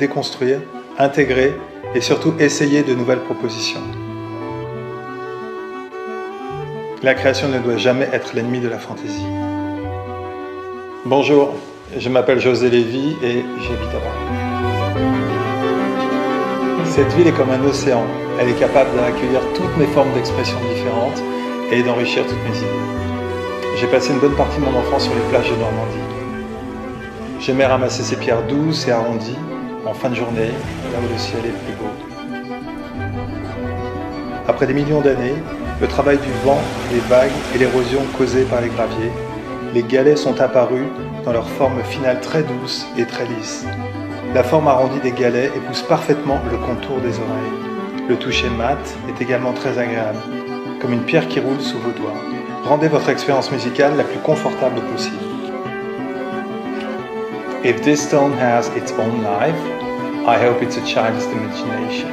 déconstruire, intégrer et surtout essayer de nouvelles propositions. La création ne doit jamais être l'ennemi de la fantaisie. Bonjour, je m'appelle José Lévy et j'habite à Paris. Cette ville est comme un océan. Elle est capable d'accueillir toutes mes formes d'expression différentes et d'enrichir toutes mes idées. J'ai passé une bonne partie de mon enfance sur les plages de Normandie. J'aimais ramasser ces pierres douces et arrondies en fin de journée, là où le ciel est plus beau. Après des millions d'années, le travail du vent, les vagues et l'érosion causée par les graviers, les galets sont apparus dans leur forme finale très douce et très lisse. La forme arrondie des galets épouse parfaitement le contour des oreilles. Le toucher mat est également très agréable, comme une pierre qui roule sous vos doigts. Rendez votre expérience musicale la plus confortable possible. If this stone has its own life, I hope it's a child's imagination.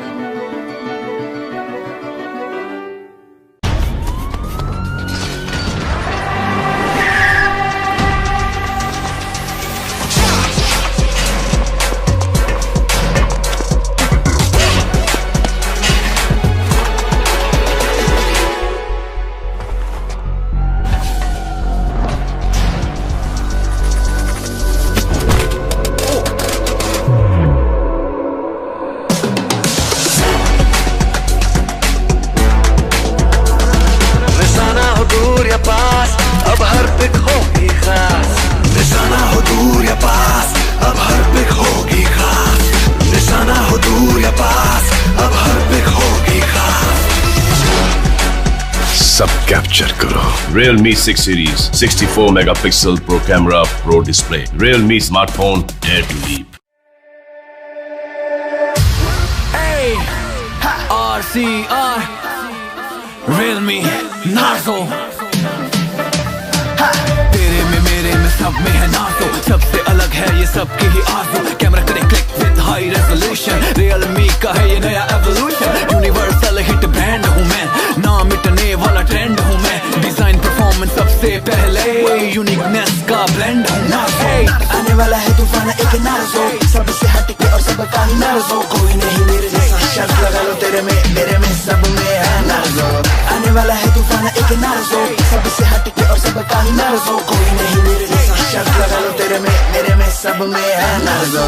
सब capture करो। Realme 6 Series 64 megapixel Pro Camera Pro Display. Realme smartphone Dare to Leap. Hey, RCR Realme Narzo. तेरे में मेरे में सब में है नाज़ो, सबसे अलग है ये सबकी ही आज़ो। कैमरा करे click with high resolution, Realme का है ये नया एवोल्यूशन। यूनिवर्सल हिट ब्रांड हूँ मैं, ना मिटने वाला ट्रेंड हूँ मैं। डिजाइन परफॉर्मेंस सबसे पहले, यूनिकनेस का ब्लेंड हूँ ना। आने वाला है तूफान एक नाज़ो, सबसे हटके और सबका ही नाज़ो। कोई नहीं मेरे जैसा, शर्त लगा लो तेरे में मेरे में सब में है नाज़ो। आने वाला है तूफान एक नाज़ो, सबसे हटके और सबका ही नाज़ो। कोई नहीं मेरे जैसा, शर्त लगा लो तेरे में मेरे में सब में है नाज़ो।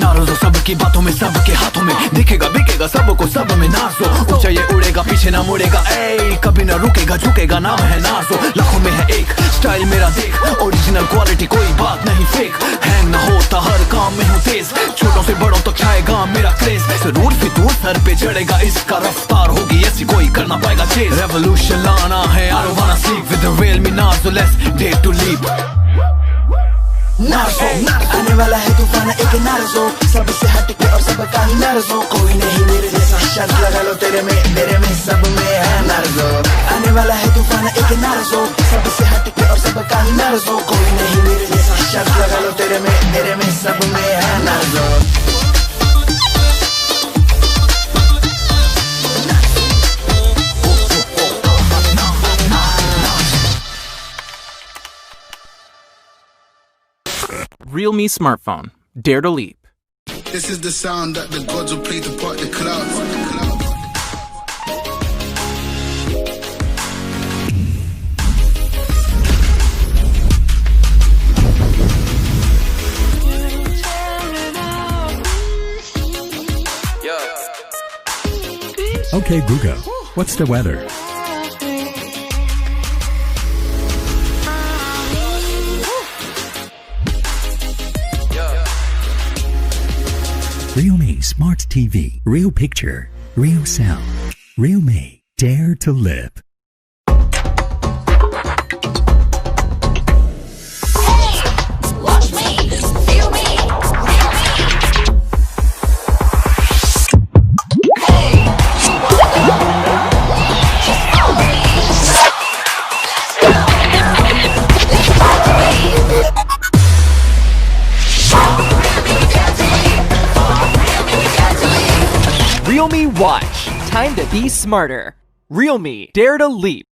नाज़ो सबकी बातों में सबके हाथों में, दिखेगा बिकेगा सबको सब में नाज़ो। ऊंचा ये उड़ेगा पीछे ना मुड़ेगा, ए कभी ना रुकेगा झुकेगा, नाम है नाज़ो। लाखों में है एक स्टाइल मेरा देख, ओरिजिनल क्वालिटी कोई बात नहीं फेक। हैंग ना होता हर काम में हूँ तेज, छोटों से बड़ों तक छाएगा मेरा क्रेज। जरूर फितूर सर पे चढ़ेगा, इसका रफ्तार होगी ऐसी कोई कर ना पाएगा चेज। रेवोल्यूशन लाना है, I don't wanna sleep with the Realme Narzo, let's dare to leap. नाज़ो आने वाला है तूफान एक नाज़ो, सबसे हटके और सबका ही नाज़ो। कोई नहीं मेरे जैसा, शर्त लगा लो तेरे में मेरे में सब में है नाज़ो। आने वाला है तूफान एक नाज़ो, सबसे हटके और सबका ही नाज़ो। कोई नहीं मेरे जैसा, शर्त लगा लो तेरे में मेरे में सब में है नाज़ो। Realme smartphone. Dare to leap. This is the sound that the gods will play to part the clouds. Okay, Google, what's the weather? Realme Smart TV. Real picture, real sound. Realme. Dare to live. Realme Watch. Time to be smarter. Realme Dare to Leap.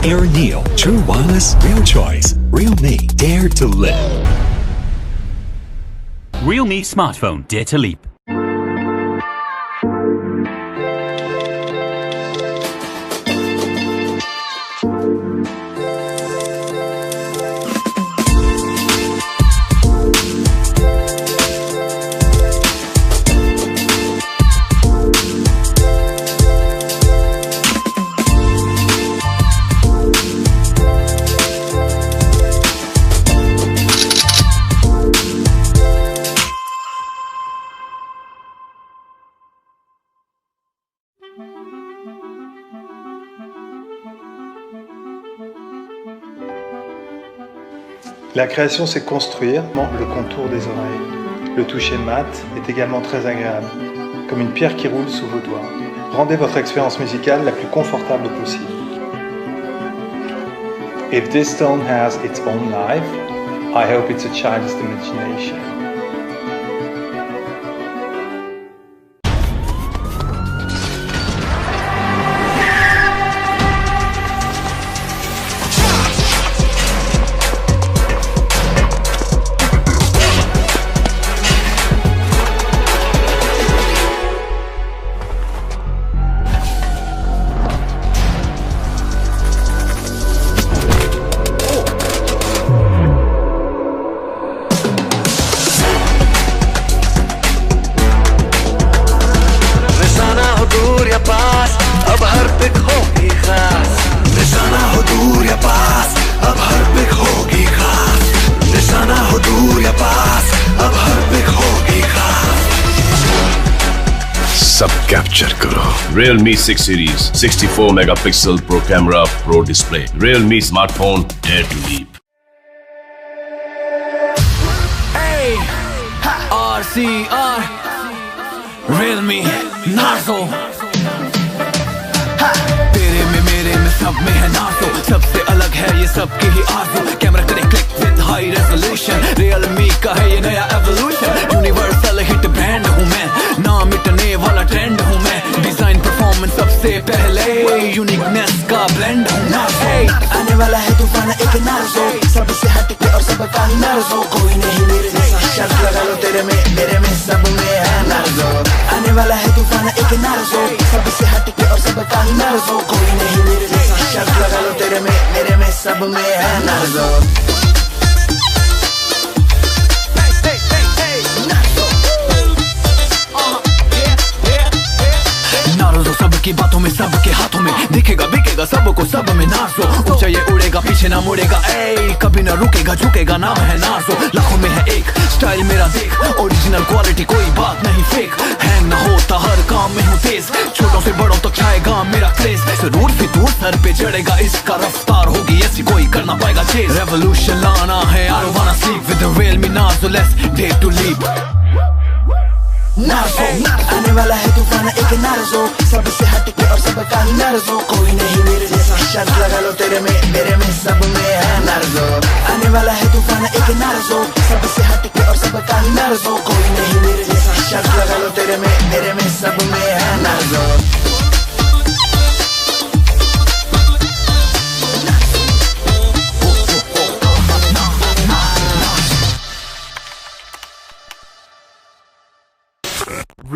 Aaron Neal. True wireless, real choice. Realme, dare to live. Realme smartphone, dare to leap. La création, c'est construire le contour des oreilles. Le toucher mat est également très agréable, comme une pierre qui roule sous vos doigts. Rendez votre expérience musicale la plus confortable possible. If this stone has its own life, I hope it's a child's imagination. सब capture करो. Realme 6 series 64 megapixel pro camera pro display. Realme smartphone, dare to leap. Hey, RCR, Realme, Narzo. तेरे में मेरे में सब में है नाज़ो. सबसे अलग है ये सबकी ही आरज़ू. कैमरा करे click with high resolution. Realme का है ये नया एवोल्यूशन. यूनिवर्सल हिट ब्रांड हूँ मैं, ना मिटने वाला ट्रेंड हूँ मैं. डिजाइन परफॉर्मेंस सबसे पहले, यूनिकनेस का ब्लेंड हूँ मैं. आने वाला है तूफान एक नार्जो, सबसे हटके और सबका ही नार्जो. कोई नहीं मेरे जैसा, शर्त लगा लो तेरे में मेरे में सब में है नार्जो. आने वाला है तूफान एक नार्जो, सबसे हटके और सबका ही नार्जो. कोई नहीं मेरे जैसा, शर्त लगा लो तेरे में मेरे में सब में है नार्जो. सबकी बातों में सबके हाथों में दिखेगा बिकेगा सबको सब में नाज़ो. ऊंचा ये उड़ेगा पीछे ना मुड़ेगा. कभी ना रुकेगा झुकेगा नाम है नाज़ो. लाखों में है एक स्टाइल मेरा देख, ओरिजिनल क्वालिटी कोई बात नहीं फेक. हैंग ना होता हर काम में हूँ तेज, छोटों से बड़ों तक छाएगा मेरा क्रेज. जरूर फितूर सर पे चढ़ेगा इसका, रफ्तार होगी ऐसी कोई कर ना पाएगा चेज. रेवोल्यूशन लाना है I don't wanna sleep with the Realme Narzo. Let's dare to leap. Narzo आने वाला है तूफान एक नार्जो, सबसे हटके और सबका ही नार्जो. कोई नहीं मेरे जैसा, शर्त लगा लो तेरे में मेरे में सब में है नार्जो. आने वाला है तूफान एक नार्जो, सबसे हटके और सबका ही नार्जो. कोई नहीं मेरे जैसा, शर्त लगा लो तेरे में मेरे में सब में है Narzo.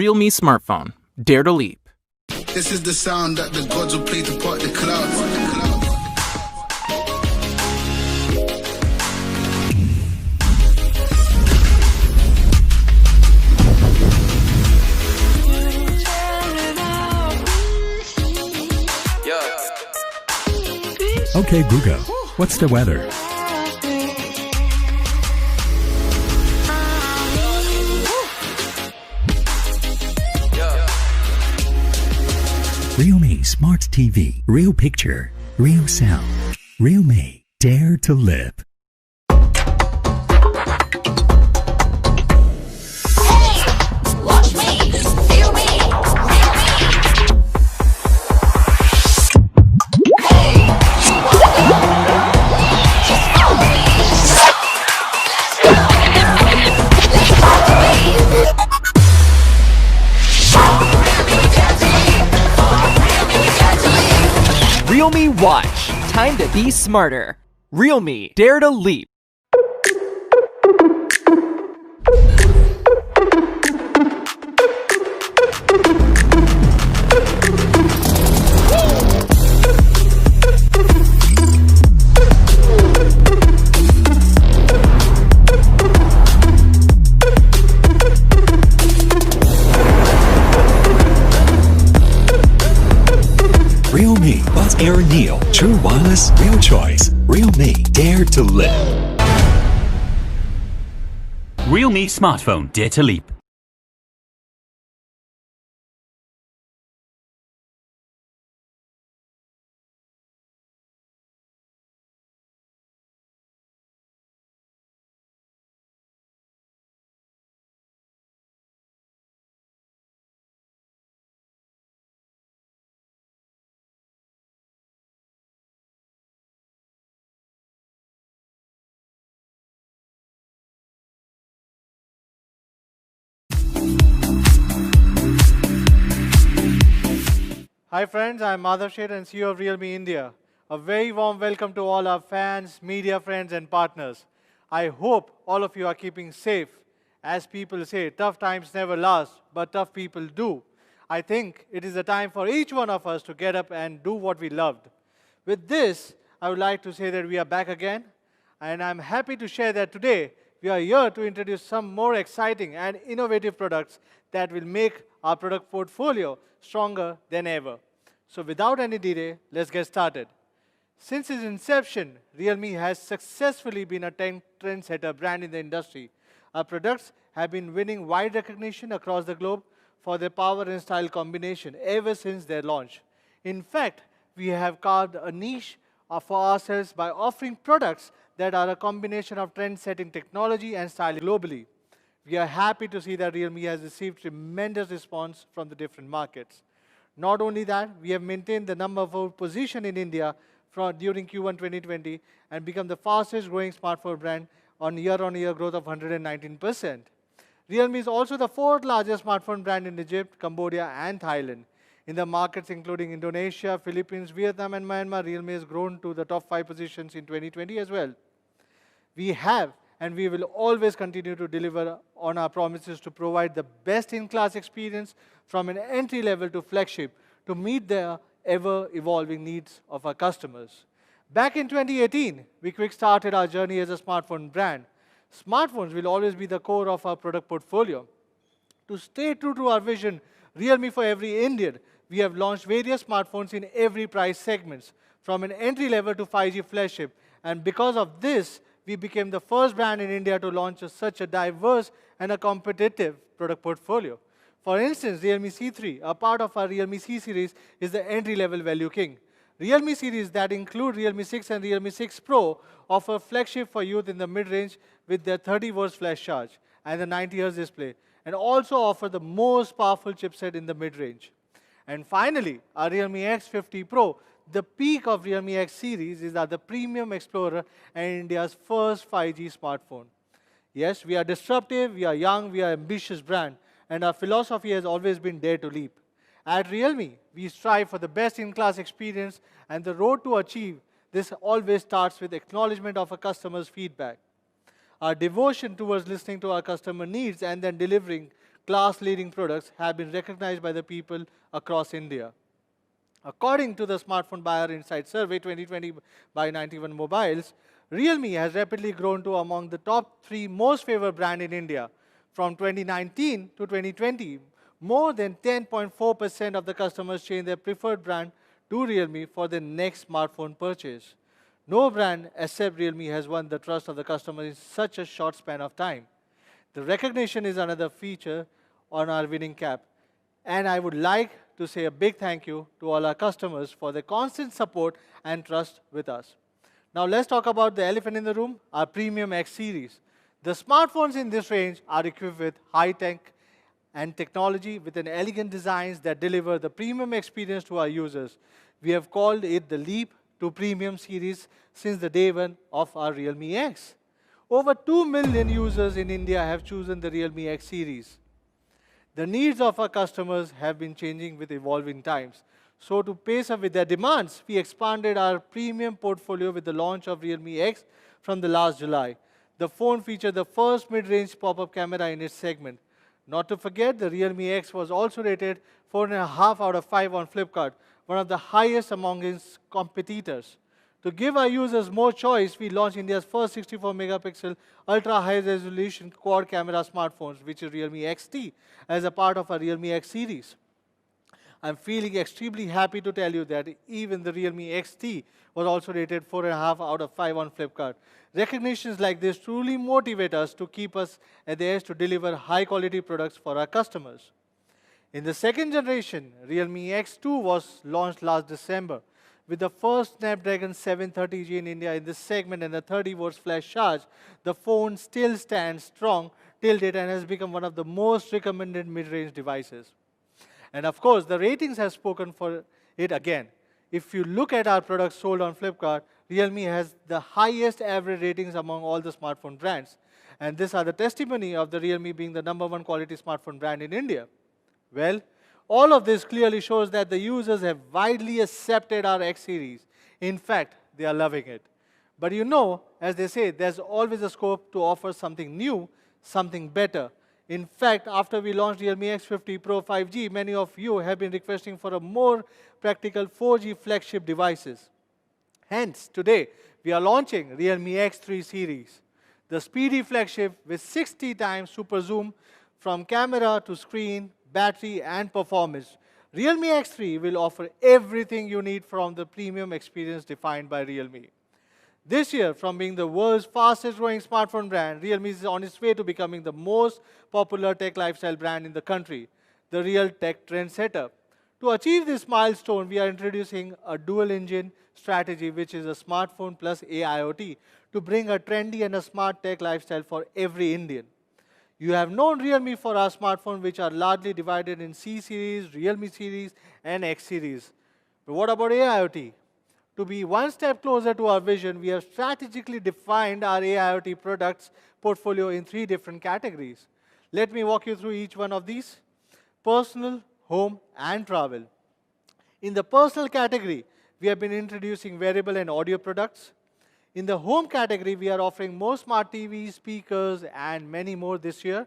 Realme smartphone, dare to leap. This is the sound that the gods will play to part the clouds. Okay, Google, what's the weather? Realme Smart TV. Real picture, real sound. Realme, dare to live. Realme Watch. Time to be smarter. Realme, dare to leap. Realme, Buzz Air Neo. True wireless, real choice. Realme, dare to live. Realme smartphone, dare to leap. Hi friends, I am Madhav Sheth and CEO of Realme India. A very warm welcome to all our fans, media friends and partners. I hope all of you are keeping safe. As people say, tough times never last, but tough people do. I think it is a time for each one of us to get up and do what we loved. With this, I would like to say that we are back again, and I'm happy to share that today we are here to introduce some more exciting and innovative products that will make our product portfolio stronger than ever. So without any delay, let's get started. Since its inception, Realme has successfully been a trendsetter brand in the industry. Our products have been winning wide recognition across the globe for their power and style combination ever since their launch. In fact, we have carved a niche for ourselves by offering products that are a combination of trend-setting technology and style globally. We are happy to see that Realme has received tremendous response from the different markets. Not only that, we have maintained the number 4 position in India during Q1 2020 and become the fastest growing smartphone brand on year-on-year growth of 119%. Realme is also the 4th largest smartphone brand in Egypt, Cambodia and Thailand. In the markets including Indonesia, Philippines, Vietnam and Myanmar, Realme has grown to the top 5 positions in 2020 as well. We have and we will always continue to deliver on our promises to provide the best-in-class experience from an entry level to flagship to meet the ever-evolving needs of our customers. Back in 2018, we quick-started our journey as a smartphone brand. Smartphones will always be the core of our product portfolio. To stay true to our vision, Realme for every Indian, we have launched various smartphones in every price segments, from an entry level to 5G flagship. And because of this, we became the first brand in India to launch such a diverse and a competitive product portfolio. For instance, Realme C3, a part of our Realme C series, is the entry-level value king. Realme series that include Realme 6 and Realme 6 Pro offer flagship for youth in the mid-range with their 30 watts flash charge and the 90 Hz display, and also offer the most powerful chipset in the mid-range. And finally, our Realme X50 Pro, the peak of Realme X series, is the premium explorer and India's first 5G smartphone. Yes, we are disruptive, we are young, we are ambitious brand, and our philosophy has always been dare to leap. At Realme, we strive for the best-in-class experience, and the road to achieve this always starts with acknowledgement of a customer's feedback. Our devotion towards listening to our customer needs and then delivering class-leading products have been recognized by the people across India. According to the Smartphone Buyer Insight Survey 2020 by 91 Mobiles, Realme has rapidly grown to among the top 3 most favored brands in India. From 2019 to 2020, more than 10.4% of the customers changed their preferred brand to Realme for their next smartphone purchase. No brand except Realme has won the trust of the customer in such a short span of time. The recognition is another feature on our winning cap. And I would like to say a big thank you to all our customers for their constant support and trust with us. Now let's talk about the elephant in the room, our Premium X series. The smartphones in this range are equipped with high-tech and technology with an elegant designs that deliver the premium experience to our users. We have called it the Leap to Premium series since the day one of our Realme X. Over 2 million users in India have chosen the Realme X series. The needs of our customers have been changing with evolving times. So to pace up with their demands, we expanded our premium portfolio with the launch of Realme X from the last July. The phone featured the first mid-range pop-up camera in its segment. Not to forget, the Realme X was also rated 4.5 out of 5 on Flipkart, one of the highest among its competitors. To give our users more choice, we launched India's first 64-megapixel ultra-high-resolution quad-camera smartphones, which is Realme XT, as a part of our Realme X series. I'm feeling extremely happy to tell you that even the Realme XT was also rated 4.5 out of 5 on Flipkart. Recognitions like this truly motivate us to keep us at the edge to deliver high-quality products for our customers. In the second generation, Realme X2 was launched last December. With the first Snapdragon 730G in India in this segment and the 30 volts flash charge, the phone still stands strong till date and has become one of the most recommended mid-range devices. And of course, the ratings have spoken for it again. If you look at our products sold on Flipkart, Realme has the highest average ratings among all the smartphone brands. And these are the testimony of the Realme being the #1 quality smartphone brand in India. Well, all of this clearly shows that the users have widely accepted our X series. In fact, they are loving it. But you know, as they say, there's always a scope to offer something new, something better. In fact, after we launched Realme X50 Pro 5G, many of you have been requesting for a more practical 4G flagship devices. Hence, today, we are launching Realme X3 series, the speedy flagship with 60 times super zoom from camera to screen, battery, and performance. Realme X3 will offer everything you need from the premium experience defined by Realme. This year, from being the world's fastest growing smartphone brand, Realme is on its way to becoming the most popular tech lifestyle brand in the country, the real tech trendsetter. To achieve this milestone, we are introducing a dual engine strategy, which is a smartphone plus AIoT, to bring a trendy and a smart tech lifestyle for every Indian. You have known Realme for our smartphones, which are largely divided in C series, Realme series, and X series. But what about AIoT? To be one step closer to our vision, we have strategically defined our AIoT products portfolio in 3 different categories. Let me walk you through each one of these: personal, home, and travel. In the personal category, we have been introducing wearable and audio products. In the home category, we are offering more smart TVs, speakers, and many more this year.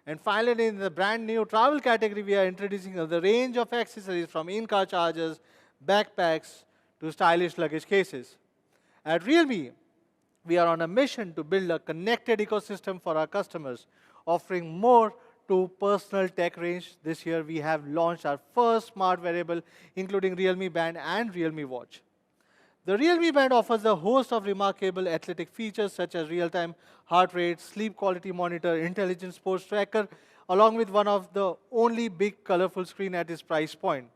And finally, in the brand new travel category, we are introducing the range of accessories from in-car chargers, backpacks, to stylish luggage cases. At Realme, we are on a mission to build a connected ecosystem for our customers, offering more to personal tech range. This year, we have launched our first smart wearable, including Realme Band and Realme Watch. The Realme Band offers a host of remarkable athletic features such as real-time heart rate, sleep quality monitor, intelligent sports tracker, along with one of the only big colorful screen at its price point.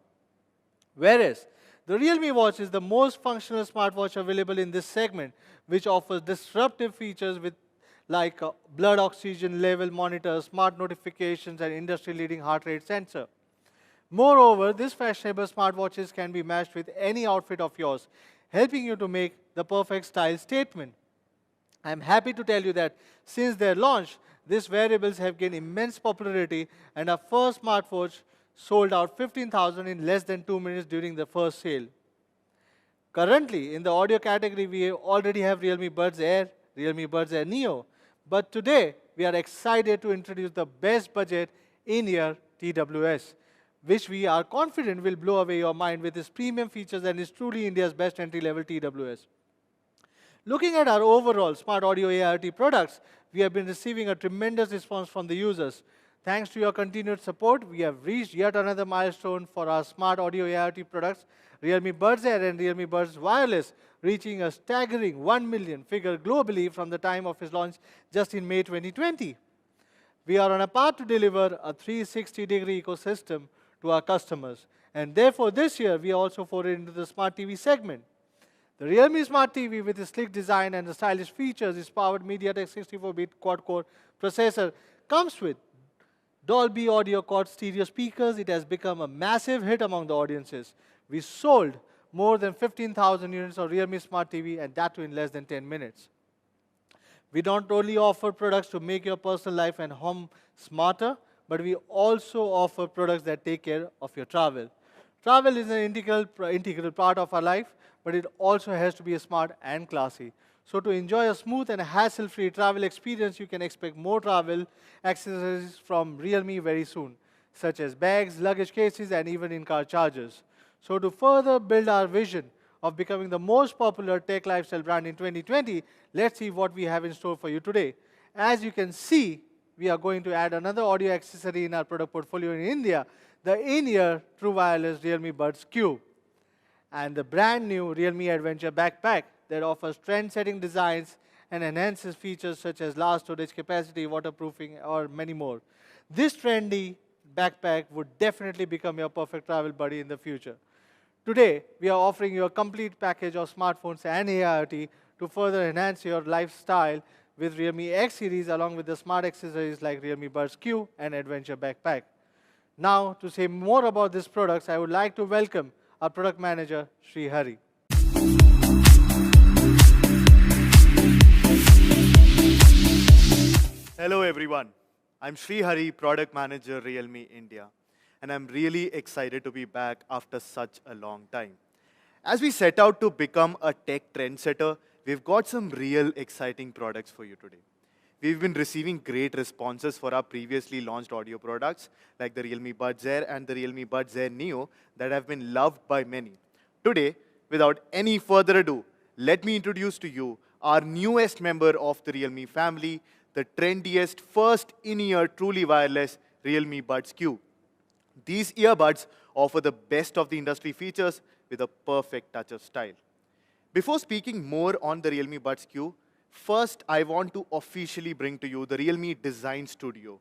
Whereas, the Realme Watch is the most functional smartwatch available in this segment, which offers disruptive features like blood oxygen level monitor, smart notifications, and industry-leading heart rate sensor. Moreover, these fashionable smartwatches can be matched with any outfit of yours, helping you to make the perfect style statement. I'm happy to tell you that since their launch, these wearables have gained immense popularity, and our first smartwatch sold out 15,000 in less than 2 minutes during the first sale. Currently, in the audio category, we already have Realme Buds Air, Realme Buds Air Neo. But today, we are excited to introduce the best budget in-ear TWS, which we are confident will blow away your mind with its premium features and is truly India's best entry-level TWS. Looking at our overall smart audio AIoT products, we have been receiving a tremendous response from the users. Thanks to your continued support, we have reached yet another milestone for our smart audio AIoT products, Realme Buds Air and Realme Buds Wireless, reaching a staggering 1 million figure globally from the time of its launch just in May 2020. We are on a path to deliver a 360-degree ecosystem to our customers. And therefore, this year, we also forayed into the smart TV segment. The Realme Smart TV, with its sleek design and the stylish features, its powered MediaTek 64-bit quad-core processor, comes with Dolby Audio Quad stereo speakers. It has become a massive hit among the audiences. We sold more than 15,000 units of Realme Smart TV, and that too in less than 10 minutes. We don't only offer products to make your personal life and home smarter, but we also offer products that take care of your travel. Travel is an integral part of our life, but it also has to be smart and classy. So to enjoy a smooth and hassle-free travel experience, you can expect more travel accessories from Realme very soon, such as bags, luggage cases, and even in-car chargers. So to further build our vision of becoming the most popular tech lifestyle brand in 2020, let's see what we have in store for you today. As you can see, we are going to add another audio accessory in our product portfolio in India, the in-ear True Wireless Realme Buds Q, and the brand new Realme Adventure Backpack that offers trend-setting designs and enhances features such as large storage capacity, waterproofing, or many more. This trendy backpack would definitely become your perfect travel buddy in the future. Today, we are offering you a complete package of smartphones and AIoT to further enhance your lifestyle with Realme X series along with the smart accessories like Realme Buds Q and Adventure Backpack. Now, to say more about these products, I would like to welcome our product manager, Sri Hari. Hello everyone, I'm Sri Hari, Product Manager, Realme India, and I'm really excited to be back after such a long time. As we set out to become a tech trendsetter, we've got some real exciting products for you today. We've been receiving great responses for our previously launched audio products like the Realme Buds Air and the Realme Buds Air Neo that have been loved by many. Today, without any further ado, let me introduce to you our newest member of the Realme family, the trendiest first in-ear truly wireless Realme Buds Q. These earbuds offer the best of the industry features with a perfect touch of style. Before speaking more on the Realme Buds Q, first I want to officially bring to you the Realme Design Studio.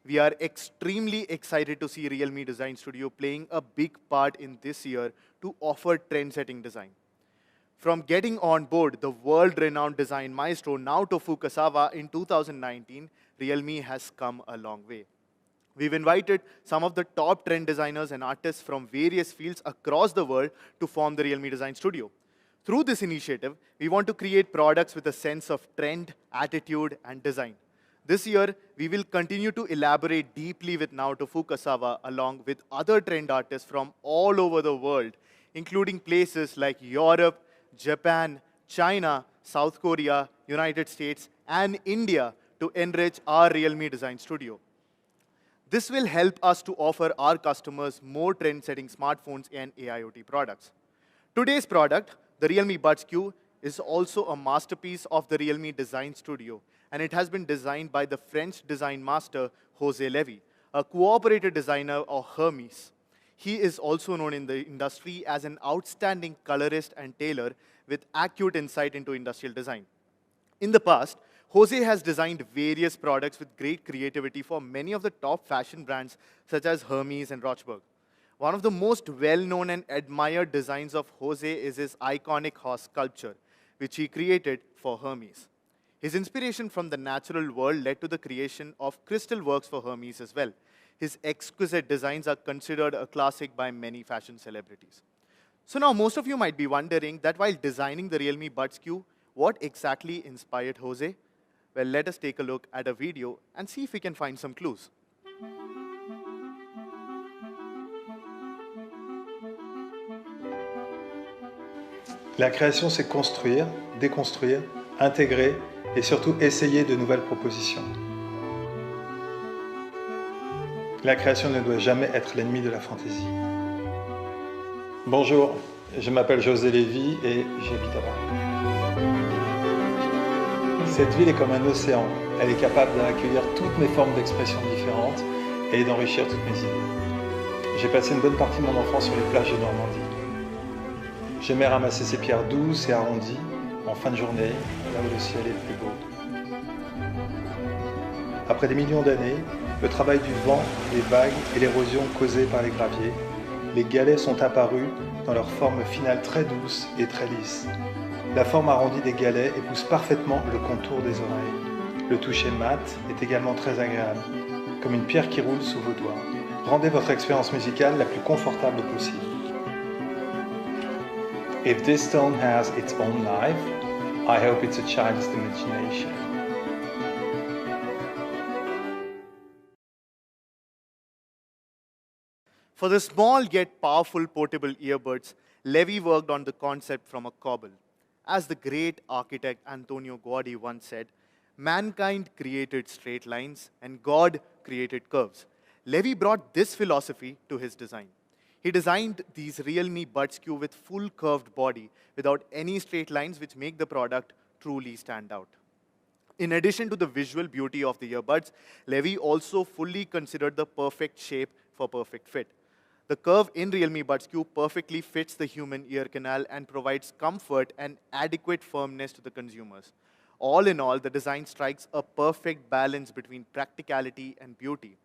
We are extremely excited to see Realme Design Studio playing a big part in this year to offer trend-setting design. From getting on board the world-renowned design maestro Naoto Fukasawa in 2019, Realme has come a long way. We've invited some of the top trend designers and artists from various fields across the world to form the Realme Design Studio. Through this initiative, we want to create products with a sense of trend, attitude, and design. This year, we will continue to elaborate deeply with Naoto Fukasawa along with other trend artists from all over the world, including places like Europe, Japan, China, South Korea, United States, and India to enrich our Realme Design Studio. This will help us to offer our customers more trend-setting smartphones and AIoT products. Today's product, the Realme Buds Q, is also a masterpiece of the Realme Design Studio, and it has been designed by the French design master José Levy, a cooperated designer of Hermes. He is also known in the industry as an outstanding colorist and tailor with acute insight into industrial design. In the past, Jose has designed various products with great creativity for many of the top fashion brands such as Hermes and Rochberg. One of the most well-known and admired designs of Jose is his iconic horse sculpture, which he created for Hermes. His inspiration from the natural world led to the creation of crystal works for Hermes as well. His exquisite designs are considered a classic by many fashion celebrities. So now most of you might be wondering that while designing the Realme Buds Q, what exactly inspired Jose? Well, let us take a look at a video and see if we can find some clues. La création, c'est construire, déconstruire, intégrer et surtout essayer de nouvelles propositions. La création ne doit jamais être l'ennemi de la fantaisie. Bonjour, je m'appelle José Lévy et j'habite à Paris. Cette ville est comme un océan. Elle est capable d'accueillir toutes mes formes d'expression différentes et d'enrichir toutes mes idées. J'ai passé une bonne partie de mon enfance sur les plages de Normandie. J'aimais ramasser ces pierres douces et arrondies en fin de journée, là où le ciel est plus beau. Après des millions d'années, le travail du vent, les vagues et l'érosion causée par les graviers, les galets sont apparus dans leur forme finale très douce et très lisse. La forme arrondie des galets épouse parfaitement le contour des oreilles. Le toucher mat est également très agréable, comme une pierre qui roule sous vos doigts. Rendez votre expérience musicale la plus confortable possible. If this stone has its own life, I hope it's a child's imagination. For the small yet powerful portable earbuds, Levi worked on the concept from a cobble. As the great architect Antonio Gaudi once said, mankind created straight lines and God created curves. Levi brought this philosophy to his design. He designed these Realme Buds Q with full curved body without any straight lines, which make the product truly stand out. In addition to the visual beauty of the earbuds, Levi also fully considered the perfect shape for perfect fit. The curve in Realme Buds Q perfectly fits the human ear canal and provides comfort and adequate firmness to the consumers. All in all, the design strikes a perfect balance between practicality and beauty.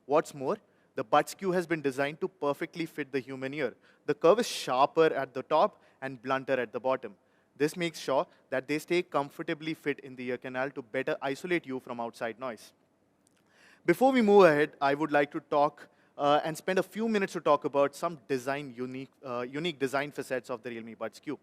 What's more, the Buds Q has been designed to perfectly fit the human ear. The curve is sharper at the top and blunter at the bottom. This makes sure that they stay comfortably fit in the ear canal to better isolate you from outside noise. Before we move ahead, I would like to talk and spend a few minutes to talk about some unique design facets of the Realme Buds Q.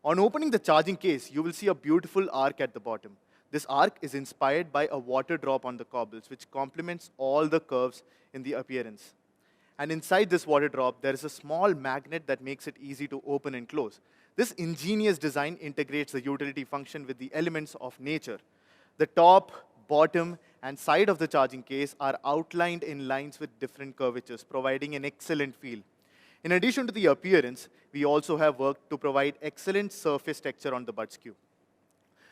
On opening the charging case, you will see a beautiful arc at the bottom. This arc is inspired by a water drop on the cobbles, which complements all the curves in the appearance. And inside this water drop, there is a small magnet that makes it easy to open and close. This ingenious design integrates the utility function with the elements of nature. The top, bottom, and side of the charging case are outlined in lines with different curvatures, providing an excellent feel. In addition to the appearance, we also have worked to provide excellent surface texture on the Buds Q.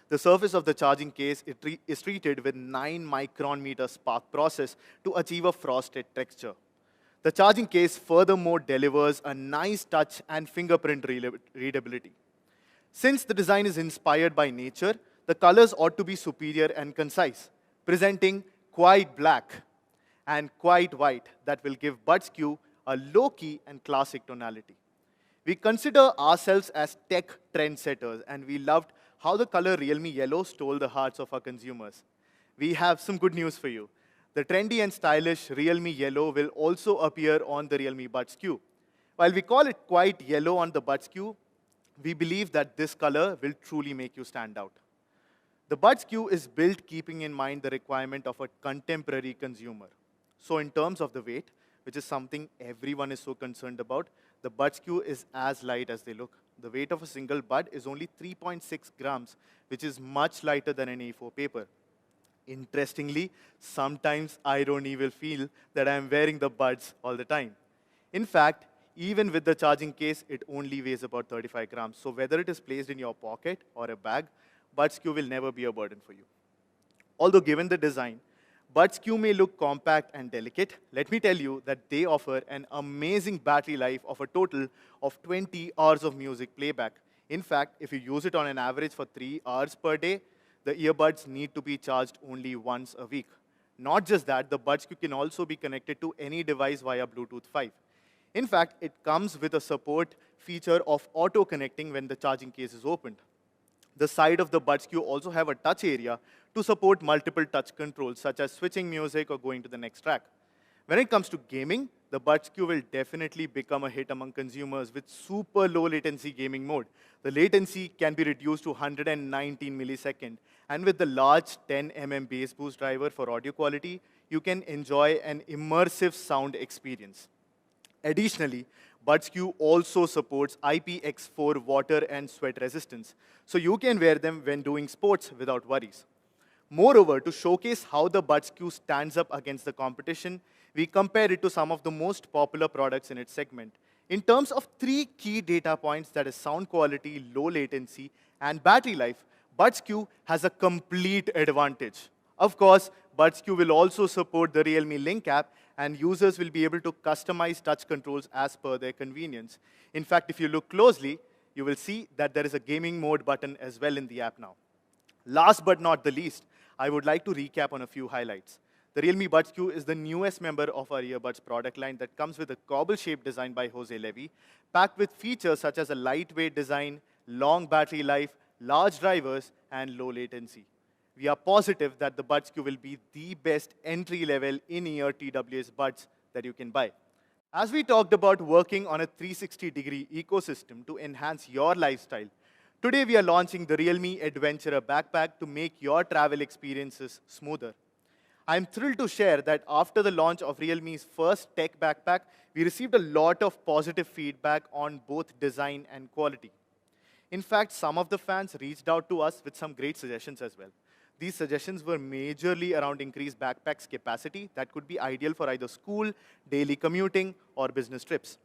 The surface of the charging case is treated with 9 micron-meter spark process to achieve a frosted texture. The charging case furthermore delivers a nice touch and fingerprint readability. Since the design is inspired by nature, the colors ought to be superior and concise, presenting quite black and quite white that will give Buds Q a low-key and classic tonality. We consider ourselves as tech trendsetters, and we loved how the color Realme Yellow stole the hearts of our consumers. We have some good news for you. The trendy and stylish Realme Yellow will also appear on the Realme Buds Q. While we call it quite yellow on the Buds Q, we believe that this color will truly make you stand out. The Buds Q is built keeping in mind the requirement of a contemporary consumer. So in terms of the weight, which is something everyone is so concerned about, the Buds Q is as light as they look. The weight of a single bud is only 3.6 grams, which is much lighter than an A4 paper. Interestingly, sometimes I don't even feel that I'm wearing the buds all the time. In fact, even with the charging case, it only weighs about 35 grams. So whether it is placed in your pocket or a bag, Buds Q will never be a burden for you. Although given the design, Buds Q may look compact and delicate, let me tell you that they offer an amazing battery life of a total of 20 hours of music playback. In fact, if you use it on an average for 3 hours per day, the earbuds need to be charged only once a week. Not just that, the Buds Q can also be connected to any device via Bluetooth 5. In fact, it comes with a support feature of auto-connecting when the charging case is opened. The side of the Buds Q also have a touch area to support multiple touch controls, such as switching music or going to the next track. When it comes to gaming, the Buds Q will definitely become a hit among consumers with super low latency gaming mode. The latency can be reduced to 119 milliseconds, and with the large 10 mm bass boost driver for audio quality, you can enjoy an immersive sound experience. Additionally, Buds Q also supports IPX4 water and sweat resistance, so you can wear them when doing sports without worries. Moreover, to showcase how the Buds Q stands up against the competition, we compare it to some of the most popular products in its segment. In terms of 3 key data points, that is sound quality, low latency, and battery life, Buds Q has a complete advantage. Of course, Buds Q will also support the Realme Link app, and users will be able to customize touch controls as per their convenience. In fact, if you look closely, you will see that there is a gaming mode button as well in the app now. Last but not the least, I would like to recap on a few highlights. The Realme Buds Q is the newest member of our earbuds product line that comes with a cobble-shaped design by Jose Levi, packed with features such as a lightweight design, long battery life, large drivers, and low latency. We are positive that the Buds Q will be the best entry-level in-ear TWS buds that you can buy. As we talked about working on a 360-degree ecosystem to enhance your lifestyle, today we are launching the Realme Adventurer Backpack to make your travel experiences smoother. I'm thrilled to share that after the launch of Realme's first tech backpack, we received a lot of positive feedback on both design and quality. In fact, some of the fans reached out to us with some great suggestions as well. These suggestions were majorly around increased backpack's capacity that could be ideal for either school, daily commuting, or business trips.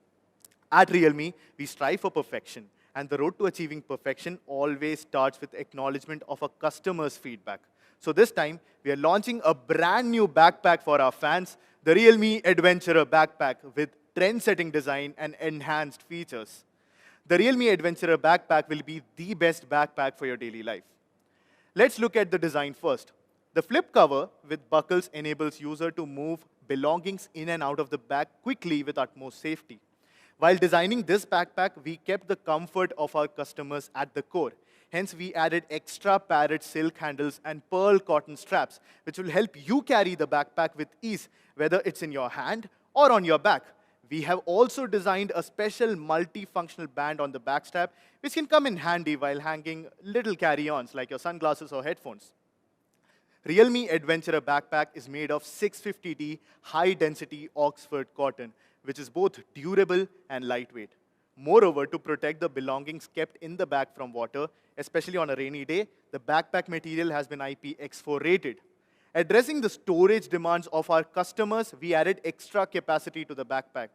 At Realme, we strive for perfection, and the road to achieving perfection always starts with acknowledgement of a customer's feedback. So this time, we are launching a brand new backpack for our fans, the Realme Adventurer Backpack with trend-setting design and enhanced features. The Realme Adventurer Backpack will be the best backpack for your daily life. Let's look at the design first. The flip cover with buckles enables user to move belongings in and out of the bag quickly with utmost safety. While designing this backpack, we kept the comfort of our customers at the core. Hence, we added extra padded silk handles and pearl cotton straps, which will help you carry the backpack with ease, whether it's in your hand or on your back. We have also designed a special multifunctional band on the back strap, which can come in handy while hanging little carry-ons like your sunglasses or headphones. Realme Adventurer Backpack is made of 650D high-density Oxford cotton, which is both durable and lightweight. Moreover, to protect the belongings kept in the bag from water, especially on a rainy day, the backpack material has been IPX4 rated. Addressing the storage demands of our customers, we added extra capacity to the backpack.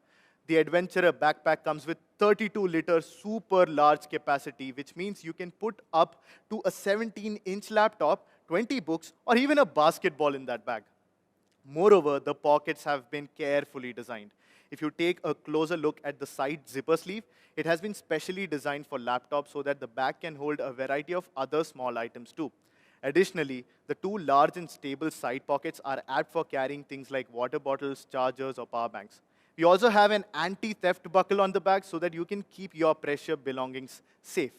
The Adventurer Backpack comes with 32-liter super large capacity, which means you can put up to a 17-inch laptop, 20 books, or even a basketball in that bag. Moreover, the pockets have been carefully designed. If you take a closer look at the side zipper sleeve, it has been specially designed for laptops so that the bag can hold a variety of other small items too. Additionally, the two large and stable side pockets are apt for carrying things like water bottles, chargers, or power banks. We also have an anti-theft buckle on the bag so that you can keep your precious belongings safe.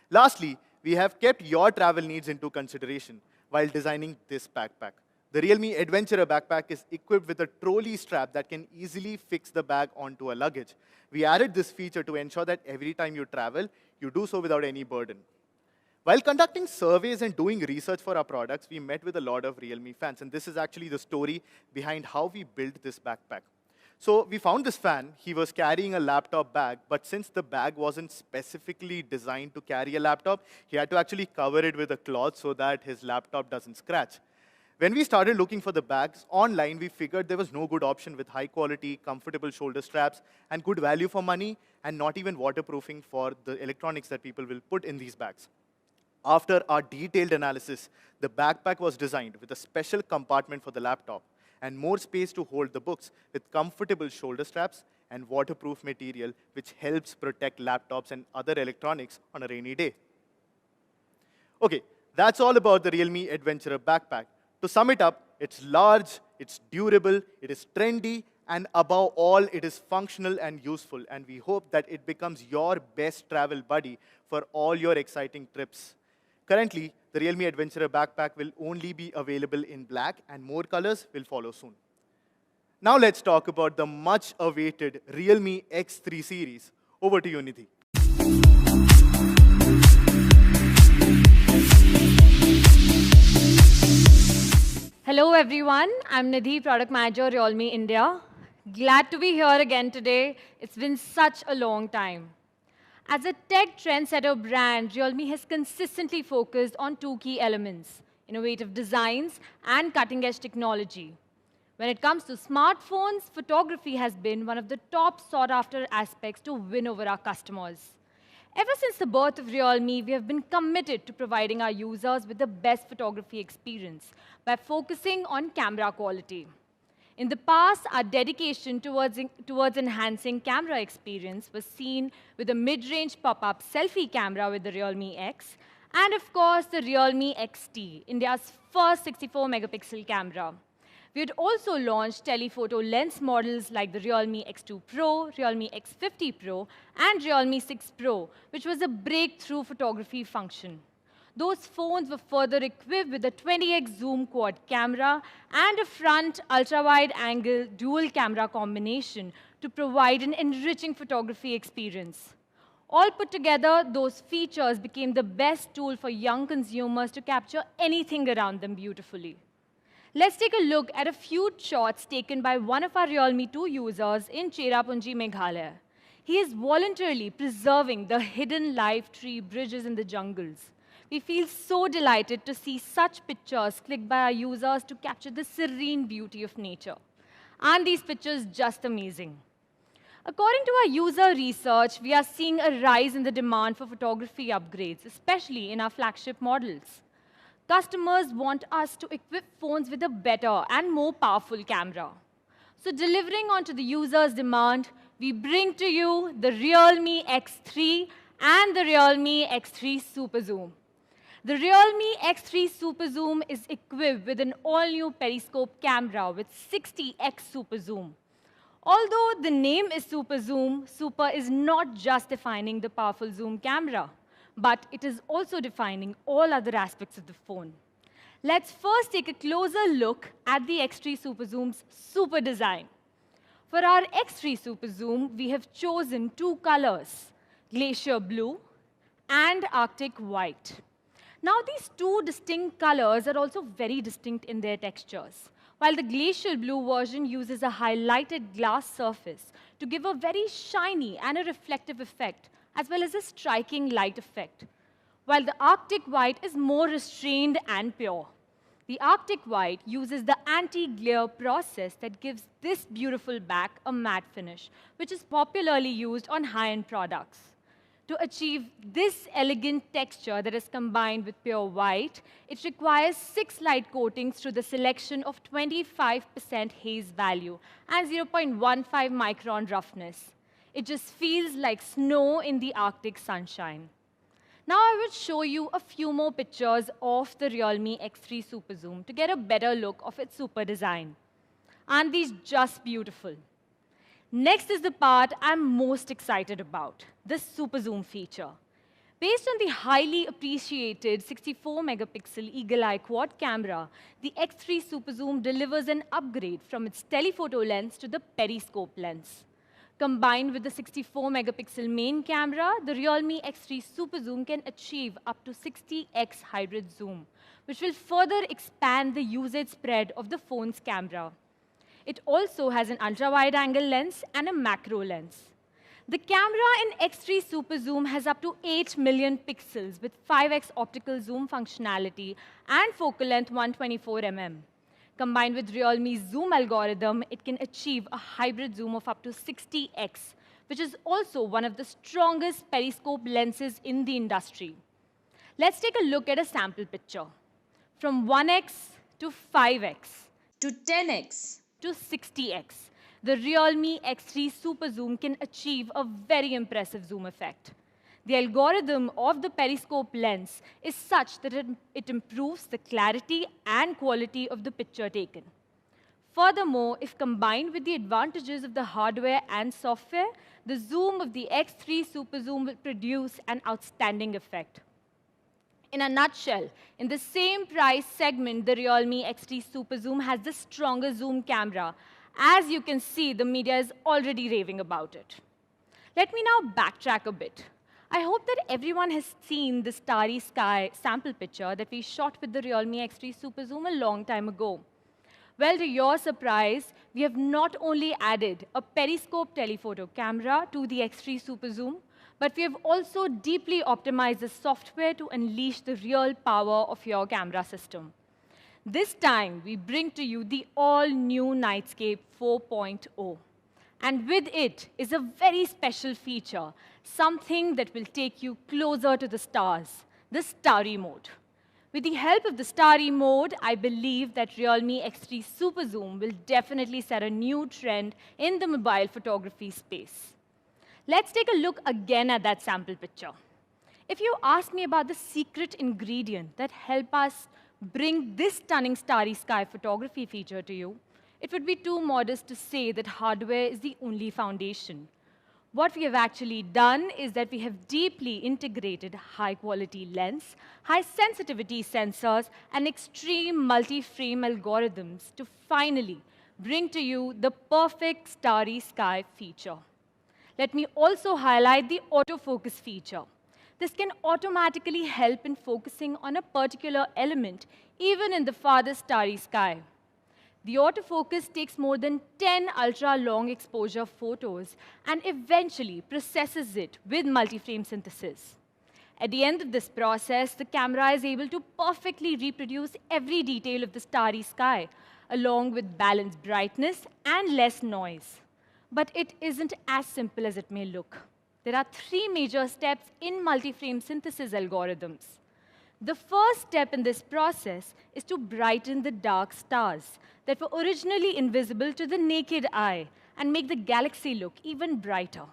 Lastly, we have kept your travel needs into consideration while designing this backpack. The Realme Adventurer Backpack is equipped with a trolley strap that can easily fix the bag onto a luggage. We added this feature to ensure that every time you travel, you do so without any burden. While conducting surveys and doing research for our products, we met with a lot of Realme fans, and this is actually the story behind how we built this backpack. So we found this fan. He was carrying a laptop bag, but since the bag wasn't specifically designed to carry a laptop, he had to actually cover it with a cloth so that his laptop doesn't scratch. When we started looking for the bags online, we figured there was no good option with high quality, comfortable shoulder straps, and good value for money, and not even waterproofing for the electronics that people will put in these bags. After our detailed analysis, the backpack was designed with a special compartment for the laptop and more space to hold the books with comfortable shoulder straps and waterproof material, which helps protect laptops and other electronics on a rainy day. Okay, that's all about the Realme Adventurer Backpack. To sum it up, it's large, it's durable, it is trendy, and above all, it is functional and useful. And we hope that it becomes your best travel buddy for all your exciting trips. Currently, the Realme Adventurer Backpack will only be available in black, and more colors will follow soon. Now let's talk about the much-awaited Realme X3 series. Over to you, Nidhi. Hello everyone, I'm Nidhi, Product Manager, Realme India. Glad to be here again today. It's been such a long time. As a tech trendsetter brand, Realme has consistently focused on two key elements: innovative designs and cutting-edge technology. When it comes to smartphones, photography has been one of the top sought-after aspects to win over our customers. Ever since the birth of Realme, we have been committed to providing our users with the best photography experience by focusing on camera quality. In the past, our dedication towards enhancing camera experience was seen with the mid-range pop-up selfie camera with the Realme X, and of course, the Realme XT, India's first 64-megapixel camera. We had also launched telephoto lens models like the Realme X2 Pro, Realme X50 Pro, and Realme 6 Pro, which was a breakthrough photography function. Those phones were further equipped with a 20x zoom quad camera and a front ultra-wide angle dual camera combination to provide an enriching photography experience. All put together, those features became the best tool for young consumers to capture anything around them beautifully. Let's take a look at a few shots taken by one of our Realme 2 users in Cherrapunji, Meghalaya. He is voluntarily preserving the hidden live tree bridges in the jungles. We feel so delighted to see such pictures clicked by our users to capture the serene beauty of nature. And these pictures just amazing. According to our user research, we are seeing a rise in the demand for photography upgrades, especially in our flagship models. Customers want us to equip phones with a better and more powerful camera. So delivering onto the user's demand, we bring to you the Realme X3 and the Realme X3 Super Zoom. The Realme X3 Super Zoom is equipped with an all-new periscope camera with 60x Super Zoom. Although the name is Super Zoom, Super is not just defining the powerful zoom camera, but it is also defining all other aspects of the phone. Let's first take a closer look at the X3 Super Zoom's super design. For our X3 Super Zoom, we have chosen two colors, Glacier Blue and Arctic White. Now, these two distinct colors are also very distinct in their textures. While the Glacial Blue version uses a highlighted glass surface to give a very shiny and a reflective effect, as well as a striking light effect, while the Arctic White is more restrained and pure. The Arctic White uses the anti-glare process that gives this beautiful back a matte finish, which is popularly used on high-end products. To achieve this elegant texture that is combined with pure white, it requires 6 light coatings through the selection of 25% haze value and 0.15 micron roughness. It just feels like snow in the Arctic sunshine. Now I will show you a few more pictures of the Realme X3 Super Zoom to get a better look of its super design. Aren't these just beautiful? Next is the part I'm most excited about, the Super Zoom feature. Based on the highly appreciated 64-megapixel eagle-eye quad camera, the X3 Super Zoom delivers an upgrade from its telephoto lens to the periscope lens. Combined with the 64-megapixel main camera, the Realme X3 Super Zoom can achieve up to 60x hybrid zoom, which will further expand the usage spread of the phone's camera. It also has an ultra-wide-angle lens and a macro lens. The camera in X3 Super Zoom has up to 8 million pixels with 5x optical zoom functionality and focal length 124 mm. Combined with Realme's zoom algorithm, it can achieve a hybrid zoom of up to 60x, which is also one of the strongest periscope lenses in the industry. Let's take a look at a sample picture. From 1x to 5x to 10x to 60x, the Realme X3 Super Zoom can achieve a very impressive zoom effect. The algorithm of the periscope lens is such that it improves the clarity and quality of the picture taken. Furthermore, if combined with the advantages of the hardware and software, the zoom of the X3 Super Zoom will produce an outstanding effect. In a nutshell, in the same price segment, the Realme X3 Super Zoom has the stronger zoom camera. As you can see, the media is already raving about it. Let me now backtrack a bit. I hope that everyone has seen the starry sky sample picture that we shot with the Realme X3 Super Zoom a long time ago. Well, to your surprise, we have not only added a periscope telephoto camera to the X3 Super Zoom, but we have also deeply optimized the software to unleash the real power of your camera system. This time, we bring to you the all-new Nightscape 4.0. And with it is a very special feature, something that will take you closer to the stars, the Starry Mode. With the help of the Starry Mode, I believe that Realme X3 Super Zoom will definitely set a new trend in the mobile photography space. Let's take a look again at that sample picture. If you ask me about the secret ingredient that helped us bring this stunning starry sky photography feature to you, it would be too modest to say that hardware is the only foundation. What we have actually done is that we have deeply integrated high-quality lens, high-sensitivity sensors, and extreme multi-frame algorithms to finally bring to you the perfect starry sky feature. Let me also highlight the autofocus feature. This can automatically help in focusing on a particular element, even in the farthest starry sky. The autofocus takes more than 10 ultra-long exposure photos and eventually processes it with multi-frame synthesis. At the end of this process, the camera is able to perfectly reproduce every detail of the starry sky, along with balanced brightness and less noise. But it isn't as simple as it may look. There are 3 major steps in multi-frame synthesis algorithms. The first step in this process is to brighten the dark stars that were originally invisible to the naked eye and make the galaxy look even brighter.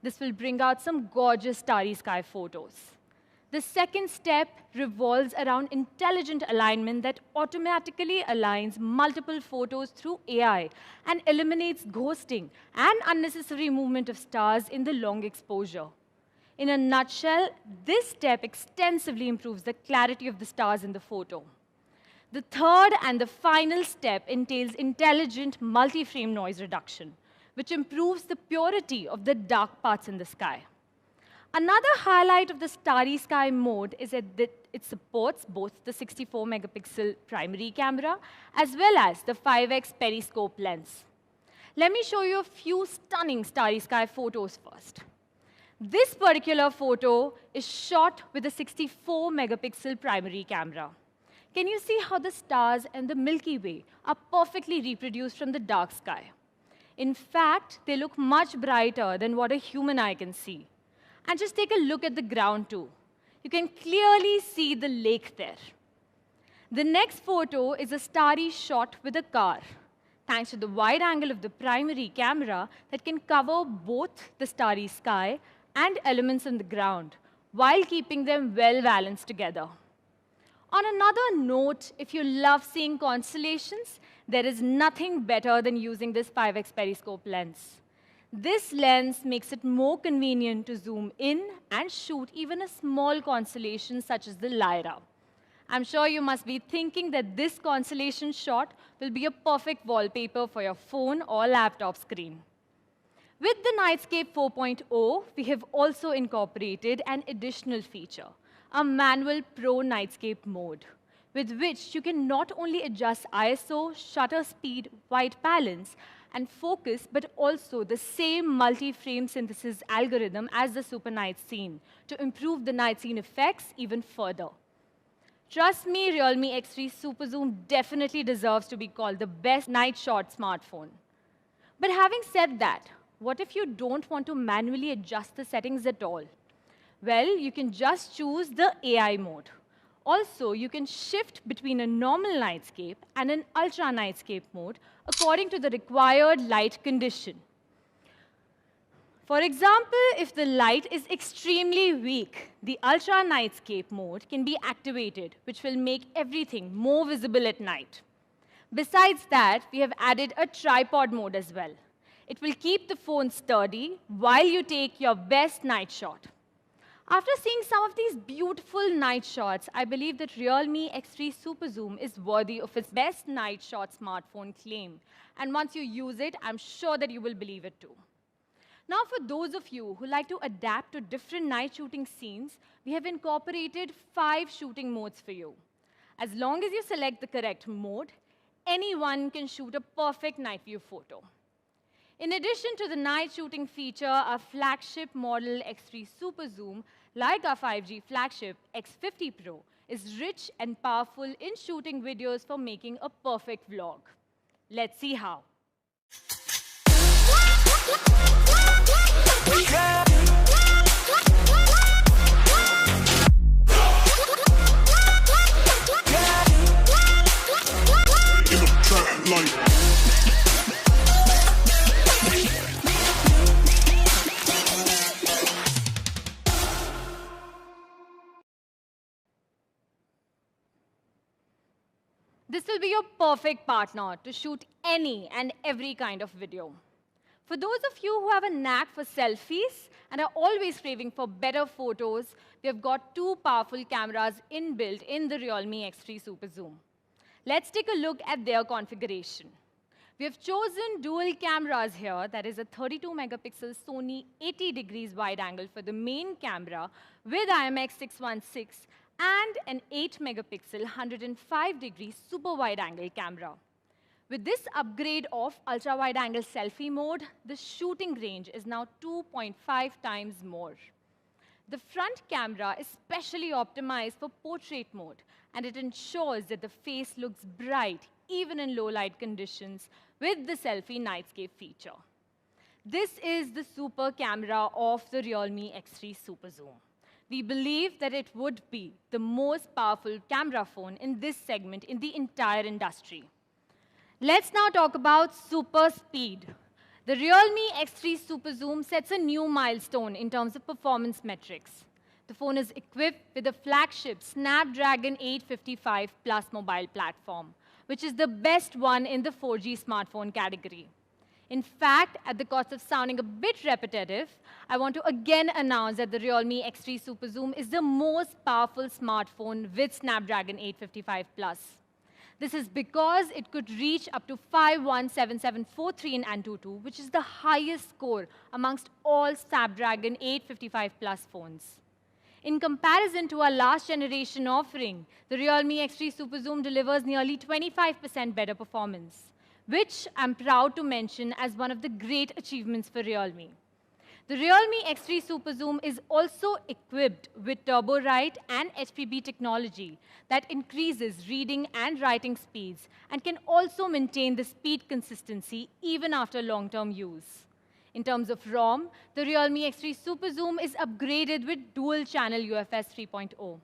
This will bring out some gorgeous starry sky photos. The second step revolves around intelligent alignment that automatically aligns multiple photos through AI and eliminates ghosting and unnecessary movement of stars in the long exposure. In a nutshell, this step extensively improves the clarity of the stars in the photo. The third and the final step entails intelligent multi-frame noise reduction, which improves the purity of the dark parts in the sky. Another highlight of the starry sky mode is that it supports both the 64-megapixel primary camera as well as the 5x periscope lens. Let me show you a few stunning starry sky photos first. This particular photo is shot with a 64-megapixel primary camera. Can you see how the stars and the Milky Way are perfectly reproduced from the dark sky? In fact, they look much brighter than what a human eye can see. And just take a look at the ground, too. You can clearly see the lake there. The next photo is a starry shot with a car, thanks to the wide angle of the primary camera that can cover both the starry sky and elements on the ground, while keeping them well balanced together. On another note, if you love seeing constellations, there is nothing better than using this 5x periscope lens. This lens makes it more convenient to zoom in and shoot even a small constellation such as the Lyra. I'm sure you must be thinking that this constellation shot will be a perfect wallpaper for your phone or laptop screen. With the Nightscape 4.0, we have also incorporated an additional feature, a manual Pro Nightscape mode, with which you can not only adjust ISO, shutter speed, white balance, and focus, but also the same multi-frame synthesis algorithm as the Super Night Scene to improve the night scene effects even further. Trust me, Realme X3 Super Zoom definitely deserves to be called the best night shot smartphone. But having said that, what if you don't want to manually adjust the settings at all? Well, you can just choose the AI mode. Also, you can shift between a normal nightscape and an ultra nightscape mode according to the required light condition. For example, if the light is extremely weak, the ultra nightscape mode can be activated, which will make everything more visible at night. Besides that, we have added a tripod mode as well. It will keep the phone sturdy while you take your best night shot. After seeing some of these beautiful night shots, I believe that Realme X3 Super Zoom is worthy of its best night shot smartphone claim. And once you use it, I'm sure that you will believe it too. Now, for those of you who like to adapt to different night shooting scenes, we have incorporated 5 shooting modes for you. As long as you select the correct mode, anyone can shoot a perfect night view photo. In addition to the night shooting feature, our flagship model X3 Super Zoom, like our 5G flagship X50 Pro, is rich and powerful in shooting videos for making a perfect vlog. Let's see how. This will be your perfect partner to shoot any and every kind of video. For those of you who have a knack for selfies and are always craving for better photos, we have got 2 powerful cameras inbuilt in the Realme X3 Super Zoom. Let's take a look at their configuration. We have chosen dual cameras here, that is a 32-megapixel Sony 80 degrees wide angle for the main camera with IMX616 and an 8-megapixel 105-degree super wide angle camera. With this upgrade of ultra-wide-angle selfie mode, the shooting range is now 2.5 times more. The front camera is specially optimized for portrait mode, and it ensures that the face looks bright even in low light conditions with the selfie nightscape feature. This is the super camera of the Realme X3 Super Zoom. We believe that it would be the most powerful camera phone in this segment in the entire industry. Let's now talk about super speed. The Realme X3 Super Zoom sets a new milestone in terms of performance metrics. The phone is equipped with a flagship Snapdragon 855 Plus mobile platform, which is the best one in the 4G smartphone category. In fact, at the cost of sounding a bit repetitive, I want to again announce that the Realme X3 Super Zoom is the most powerful smartphone with Snapdragon 855 Plus. This is because it could reach up to 517743 in AnTuTu, which is the highest score amongst all Snapdragon 855 Plus phones. In comparison to our last generation offering, the Realme X3 Super Zoom delivers nearly 25% better performance, which I'm proud to mention as one of the great achievements for Realme. The Realme X3 Super Zoom is also equipped with TurboWrite and HPB technology that increases reading and writing speeds and can also maintain the speed consistency even after long-term use. In terms of ROM, the Realme X3 Super Zoom is upgraded with dual-channel UFS 3.0.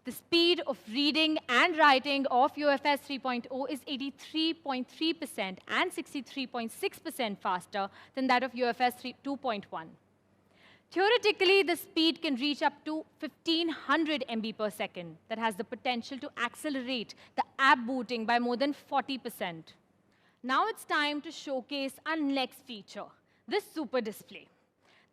The speed of reading and writing of UFS 3.0 is 83.3% and 63.6% faster than that of UFS 2.1. Theoretically, the speed can reach up to 1500 MB per second. That has the potential to accelerate the app booting by more than 40%. Now it's time to showcase our next feature, the Super Display.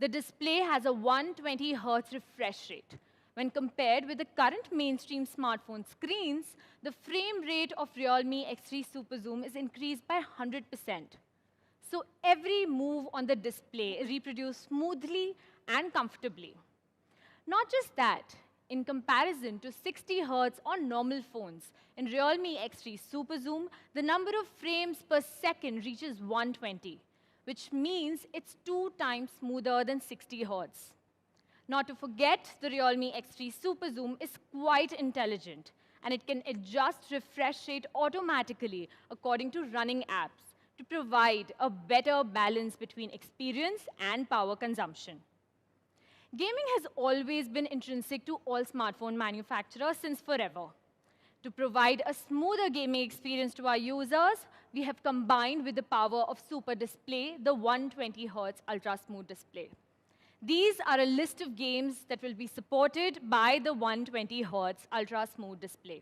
The display has a 120 Hz refresh rate. When compared with the current mainstream smartphone screens, the frame rate of Realme X3 Super Zoom is increased by 100%. So every move on the display is reproduced smoothly and comfortably. Not just that, in comparison to 60 Hz on normal phones, in Realme X3 Super Zoom, the number of frames per second reaches 120, which means it's 2 times smoother than 60 Hz. Not to forget, the Realme X3 Super Zoom is quite intelligent, and it can adjust refresh rate automatically according to running apps to provide a better balance between experience and power consumption. Gaming has always been intrinsic to all smartphone manufacturers since forever. To provide a smoother gaming experience to our users, we have combined with the power of Super Display the 120 Hz Ultra Smooth Display. These are a list of games that will be supported by the 120 Hz Ultra Smooth Display.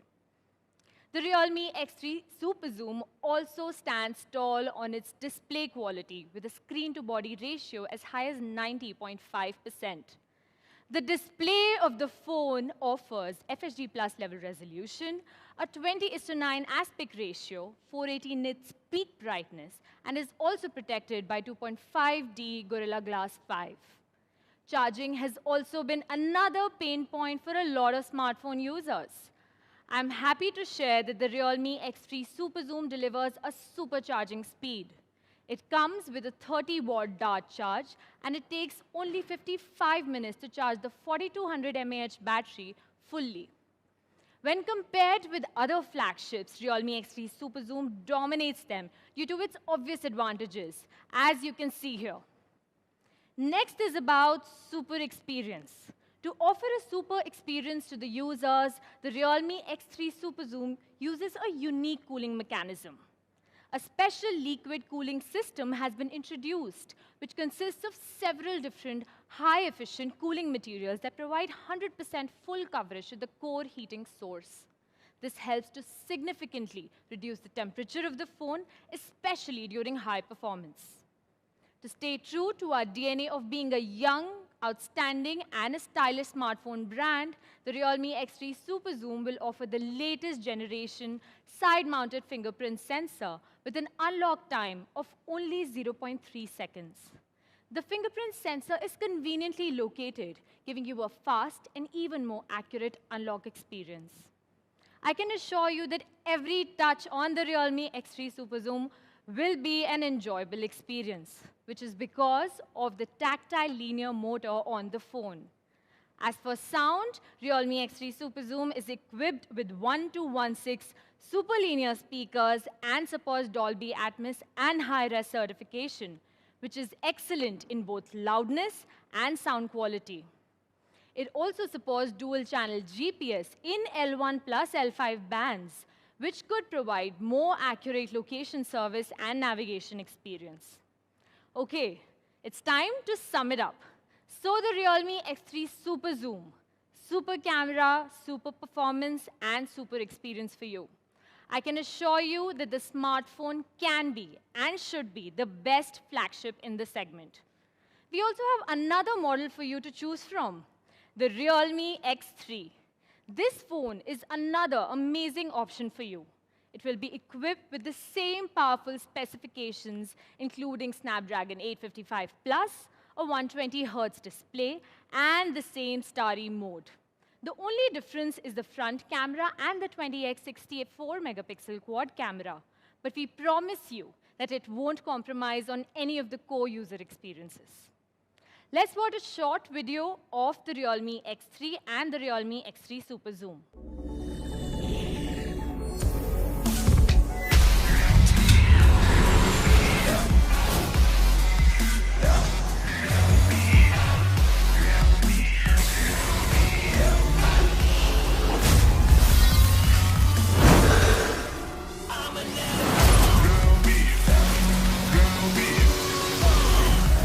The Realme X3 Super Zoom also stands tall on its display quality with a screen-to-body ratio as high as 90.5%. The display of the phone offers FHD Plus level resolution, a 20:9 aspect ratio, 480 nits peak brightness, and is also protected by 2.5D Gorilla Glass 5. Charging has also been another pain point for a lot of smartphone users. I'm happy to share that the Realme X3 Super Zoom delivers a supercharging speed. It comes with a 30-watt dart charge, and it takes only 55 minutes to charge the 4200 mAh battery fully. When compared with other flagships, Realme X3 Super Zoom dominates them due to its obvious advantages, as you can see here. Next is about super experience. To offer a super experience to the users, the Realme X3 Super Zoom uses a unique cooling mechanism. A special liquid cooling system has been introduced, which consists of several different high-efficient cooling materials that provide 100% full coverage to the core heating source. This helps to significantly reduce the temperature of the phone, especially during high performance. To stay true to our DNA of being a young, outstanding, and a stylish smartphone brand, the Realme X3 Super Zoom will offer the latest generation side-mounted fingerprint sensor with an unlock time of only 0.3 seconds. The fingerprint sensor is conveniently located, giving you a fast and even more accurate unlock experience. I can assure you that every touch on the Realme X3 Super Zoom will be an enjoyable experience, which is because of the tactile linear motor on the phone. As for sound, Realme X3 Super Zoom is equipped with 1216 super linear speakers and supports Dolby Atmos and Hi-Res certification, which is excellent in both loudness and sound quality. It also supports dual-channel GPS in L1 plus L5 bands, which could provide more accurate location service and navigation experience. Okay, it's time to sum it up. So the Realme X3 Super Zoom, super camera, super performance, and super experience for you. I can assure you that the smartphone can be and should be the best flagship in the segment. We also have another model for you to choose from, the Realme X3. This phone is another amazing option for you. It will be equipped with the same powerful specifications, including Snapdragon 855 Plus, a 120 Hz display, and the same Starry mode. The only difference is the front camera and the 20x 64-megapixel quad camera. But we promise you that it won't compromise on any of the core user experiences. Let's watch a short video of the Realme X3 and the Realme X3 Super Zoom.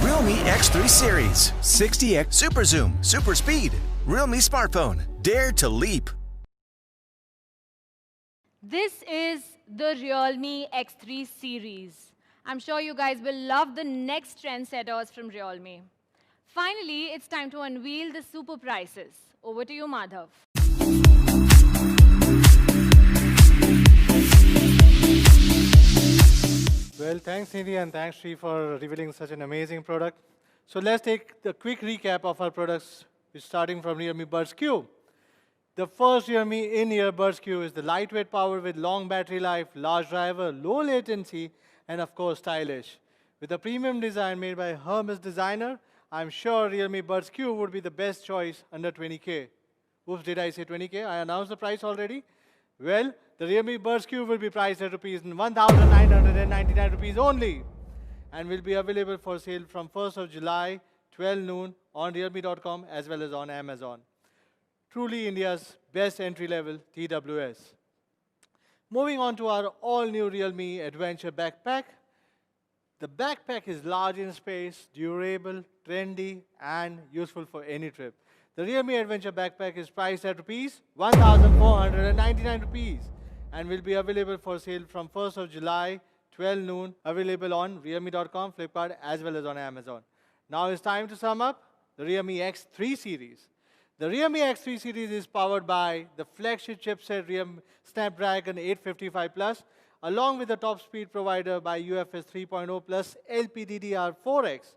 Realme X3 Series, 60x Super Zoom, Super Speed, Realme smartphone, dare to leap. This is the Realme X3 series. I'm sure you guys will love the next trendsetters from Realme. Finally, it's time to unveil the super prices. Over to you, Madhav. Well, thanks, Nidhi, and thanks, Sri, for revealing such an amazing product. So let's take the quick recap of our products, starting from Realme Buds Q. The first Realme in-ear Buds Q is the lightweight power with long battery life, large driver, low latency, and of course, stylish. With a premium design made by Hermes designer, I'm sure Realme Buds Q would be the best choice under 20K. Oops, did I say 20K? I announced the price already. Well, the Realme Buds Q will be priced at ₹1,999 only and will be available for sale from 1st of July, 12 noon on realme.com as well as on Amazon. Truly India's best entry-level TWS. Moving on to our all-new Realme Adventure Backpack. The backpack is large in space, durable, trendy, and useful for any trip. The Realme Adventure Backpack is priced at ₹1,499 and will be available for sale from 1st of July, 12 noon, available on realme.com, Flipkart, as well as on Amazon. Now it's time to sum up the Realme X3 series. The Realme X3 series is powered by the flagship chipset Realme Snapdragon 855 Plus, along with the top speed provider by UFS 3.0 plus LPDDR4X.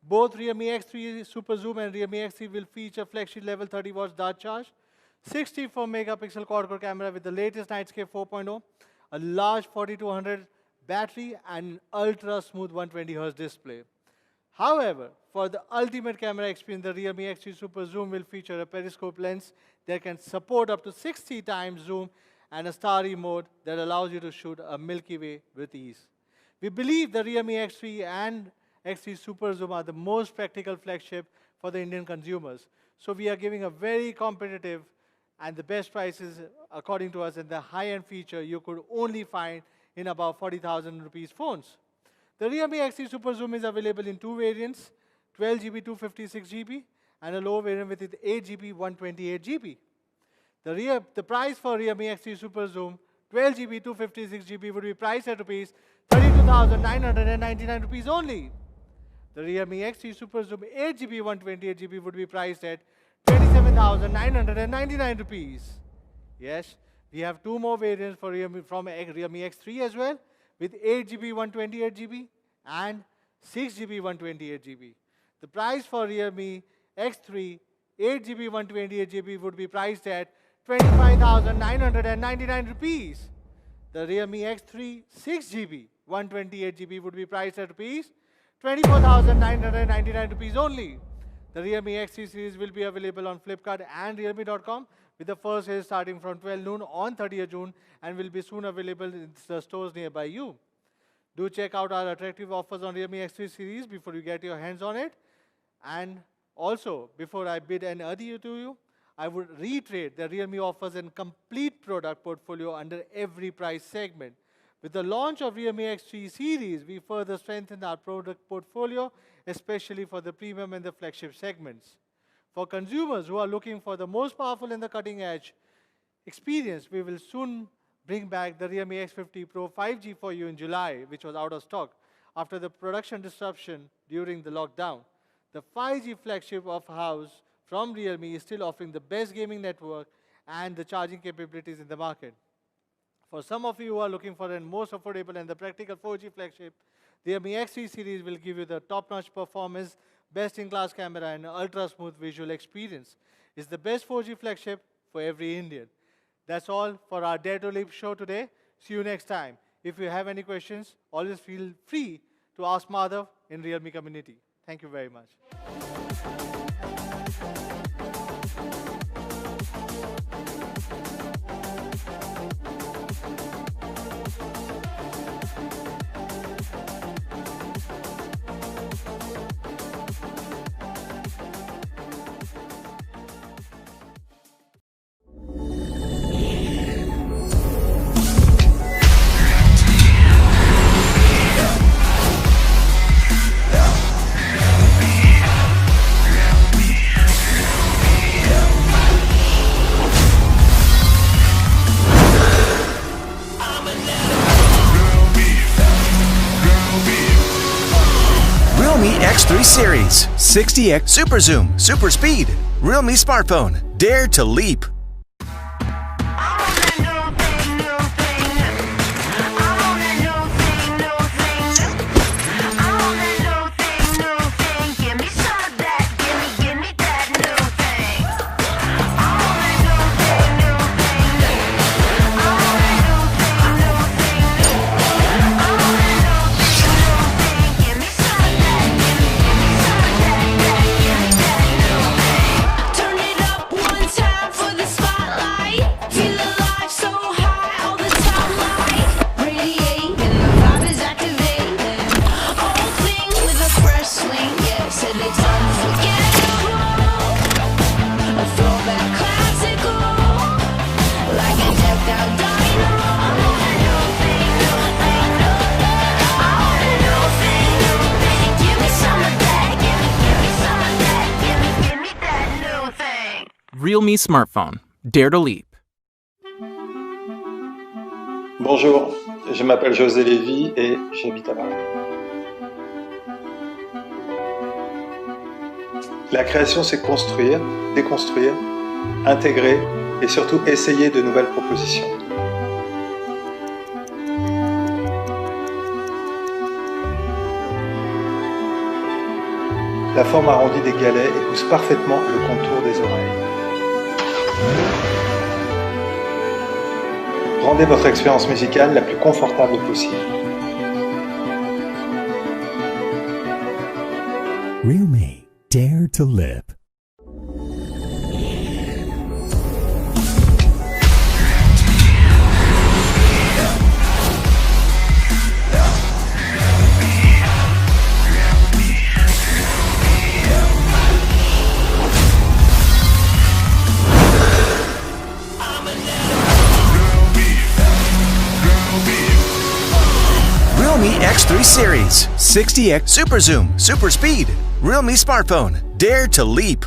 Both Realme X3 Super Zoom and Realme X3 will feature flagship level 30 watts dart charge, 64 megapixel quad-core camera with the latest Nightscape 4.0, a large 4200 battery, and ultra smooth 120 Hz display. However, for the ultimate camera experience, the Realme X3 Super Zoom will feature a periscope lens that can support up to 60 times zoom and a starry mode that allows you to shoot a Milky Way with ease. We believe the Realme X3 and X3 Super Zoom are the most practical flagship for the Indian consumers. So we are giving a very competitive and the best prices, according to us, and the high-end feature you could only find in about 40,000 rupees phones. The Realme X3 Super Zoom is available in two variants, 12GB, 256GB, and a low variant with 8GB, 128GB. The price for Realme X3 Super Zoom, 12GB, 256GB would be priced at ₹32,999 only. The Realme X3 Super Zoom 8GB, 128GB would be priced at ₹27,999. Yes, we have two more variants for Realme X3 as well, with 8GB, 128GB and 6GB, 128GB. The price for Realme X3 8GB, 128GB would be priced at 25,999 rupees. The Realme X3 6GB 128GB would be priced at rupees 24,999 rupees only. The Realme X3 series will be available on Flipkart and Realme.com with the first sale starting from 12 noon on 30th June and will be soon available in the stores nearby you. Do check out our attractive offers on Realme X3 series before you get your hands on it. And also, before I bid an adieu to you, I would reiterate that Realme offers a complete product portfolio under every price segment. With the launch of Realme X3 series, we further strengthened our product portfolio, especially for the premium and the flagship segments. For consumers who are looking for the most powerful and the cutting-edge experience, we will soon bring back the Realme X50 Pro 5G for you in July, which was out of stock after the production disruption during the lockdown. The 5G flagship of house from Realme is still offering the best gaming network and the charging capabilities in the market. For some of you who are looking for a most affordable and the practical 4G flagship, the Realme X3 series will give you the top-notch performance, best-in-class camera, and ultra-smooth visual experience. It's the best 4G flagship for every Indian. That's all for our Dare to Leap show today. See you next time. If you have any questions, always feel free to ask Madhav in Realme community. Thank you very much. X3 Series, 60x Super Zoom, Super Speed, Realme smartphone, Dare to Leap. Realme smartphone. Dare to Leap. Bonjour, je m'appelle José Lévy et j'habite à Paris. La création, c'est construire, déconstruire, intégrer et surtout essayer de nouvelles propositions. La forme arrondie des galets épouse parfaitement le contour des oreilles. Rendez votre expérience musicale la plus confortable possible. Realme, Dare to Leap. Realme X3 Series, 60x Super Zoom, Super Speed, Realme smartphone, Dare to Leap.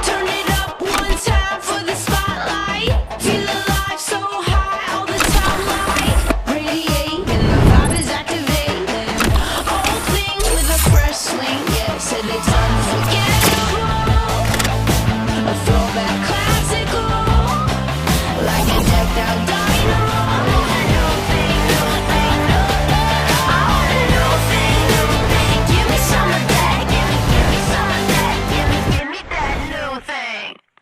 Turn it up one time for the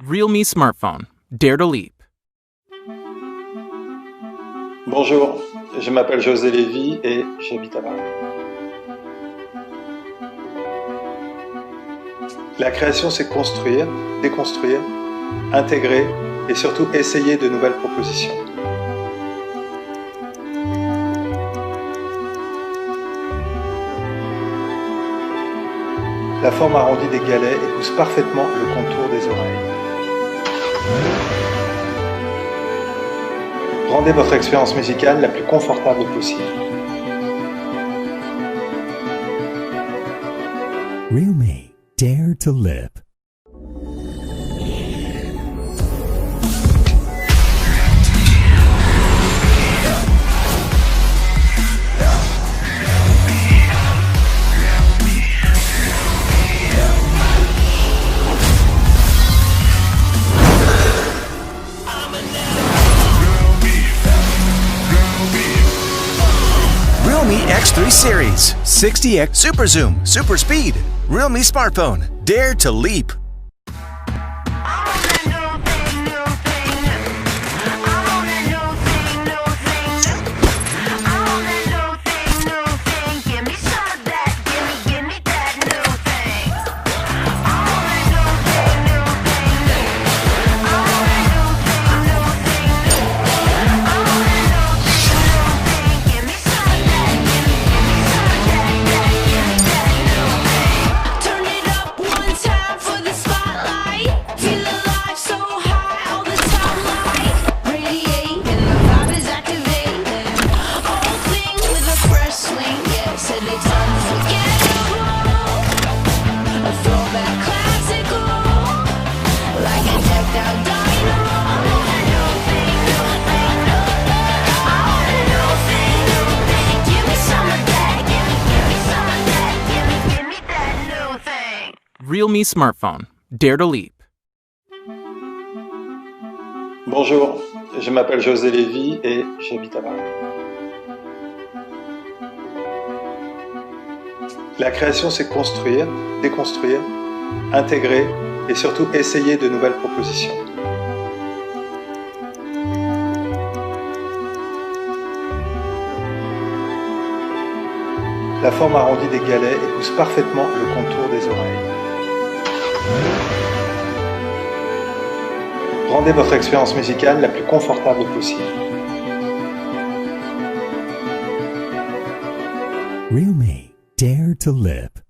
Realme smartphone. Dare to leap. Bonjour, je m'appelle José Lévy et j'habite à Paris. La création, c'est construire, déconstruire, intégrer et surtout essayer de nouvelles propositions. La forme arrondie des galets épouse parfaitement le contour des oreilles. Rendez votre expérience musicale la plus confortable possible. Realme, dare to live. Realme X3 Series, 60X Super Zoom, Super Speed, Realme smartphone, dare to leap. Realme smartphone. Dare to leap. Bonjour, je m'appelle José Lévy et j'habite à Paris. La création, c'est construire, déconstruire, intégrer et surtout essayer de nouvelles propositions. La forme arrondie des galets épouse parfaitement le contour des oreilles. Rendez votre expérience musicale la plus confortable possible. Realme, dare to live.